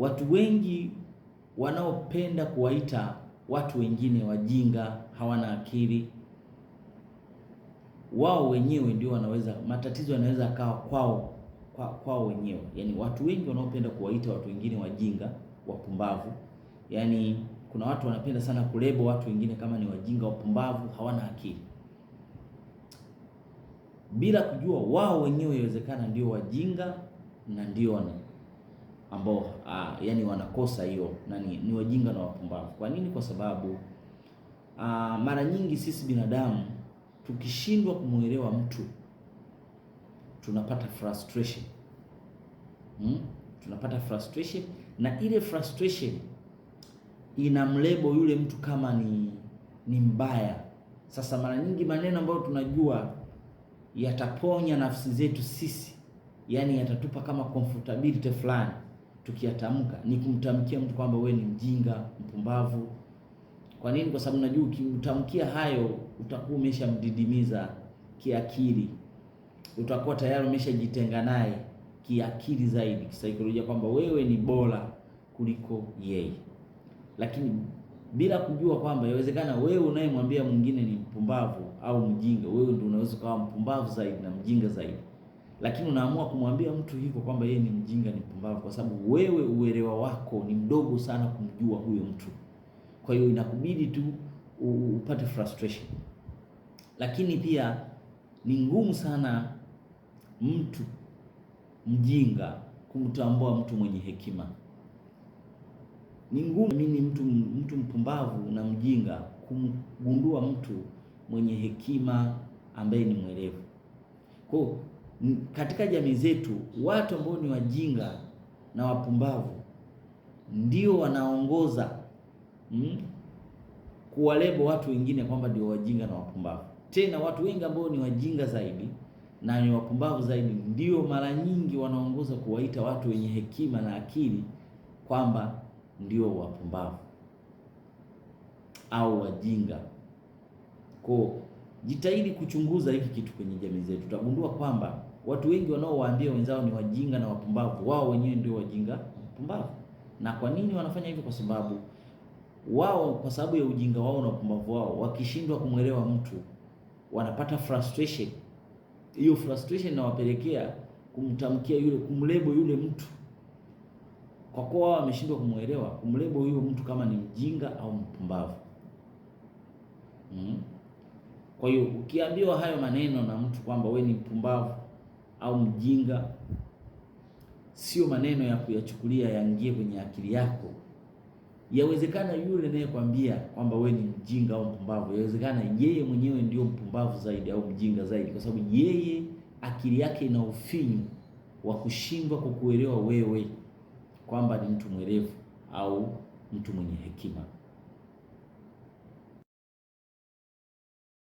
watu wengi wanaopenda kuwaita watu wengine wajinga, hawana akili, wao wenyewe ndio wanaweza, matatizo yanaweza kawa kwao wenyewe. Yaani watu wengi wanaopenda kuwaita watu wengine wajinga, wapumbavu, yaani kuna watu wanapenda sana kulebo watu wengine kama ni wajinga, wapumbavu, hawana akili, bila kujua wao wenyewe inawezekana ndio wajinga na ndio ambao yani wanakosa hiyo ni wajinga na wapumbavu. Kwa nini? Kwa sababu mara nyingi sisi binadamu tukishindwa kumuelewa mtu tunapata frustration. Tunapata frustration, na ile frustration inamlebo yule mtu kama ni mbaya. Sasa mara nyingi maneno ambayo tunajua yataponya nafsi zetu sisi, yani yatatupa kama comfortability fulani, tukiyatamka ni kumtamkia mtu kwamba wewe ni mjinga, mpumbavu. Kwa nini? Kwa sababu najua ukimtamkia hayo utakuwa umeshamdidimiza kiakili, utakuwa tayari umeshajitenga naye kiakili zaidi, kisaikolojia, kwamba wewe ni bora kuliko yeye. Lakini bila kujua kwamba inawezekana wewe unayemwambia mwingine ni mpumbavu au mjinga, wewe ndio unaweza kuwa mpumbavu zaidi na mjinga zaidi, lakini unaamua kumwambia mtu hivyo kwamba yeye ni mjinga, ni mpumbavu, kwa sababu wewe uelewa wako ni mdogo sana kumjua huyo mtu. Kwa hiyo inakubidi tu upate frustration. Lakini pia ni ngumu sana mtu mjinga kumtambua mtu mwenye hekima. Ni ngumu mimi mtu mpumbavu na mjinga kumgundua mtu mwenye hekima ambaye ni mwelevu. Kwa katika jamii zetu watu ambao ni wajinga na wapumbavu ndio wanaongoza kuwalebo watu wengine kwamba ndio wajinga na wapumbavu. Tena watu wengi ambao ni wajinga zaidi na ni wapumbavu zaidi ndio mara nyingi wanaongoza kuwaita watu wenye hekima na akili kwamba ndio wapumbavu au wajinga. Kwa jitahidi kuchunguza hiki kitu kwenye jamii zetu, utagundua kwamba watu wengi wanaowaambia wenzao ni wajinga na wapumbavu, wao wenyewe ndio wajinga na wapumbavu. Na kwa nini wanafanya hivyo? Kwa sababu wao, kwa sababu ya ujinga wao na upumbavu wao, wakishindwa kumwelewa mtu wanapata frustration. Hiyo frustration inawapelekea kumtamkia yule, kumlebo yule mtu, kwa kuwa wao wameshindwa kumwelewa, kumlebo huyo mtu kama ni mjinga au mpumbavu. Kwa hiyo ukiambiwa hayo maneno na mtu kwamba wewe ni mpumbavu au mjinga, sio maneno ya kuyachukulia yaingie kwenye akili yako. Yawezekana yule anayekwambia kwamba wewe ni mjinga au mpumbavu, yawezekana yeye mwenyewe ndio mpumbavu zaidi au mjinga zaidi, kwa sababu yeye akili yake ina ufinyu wa kushindwa kukuelewa wewe kwamba ni mtu mwerevu au mtu mwenye hekima.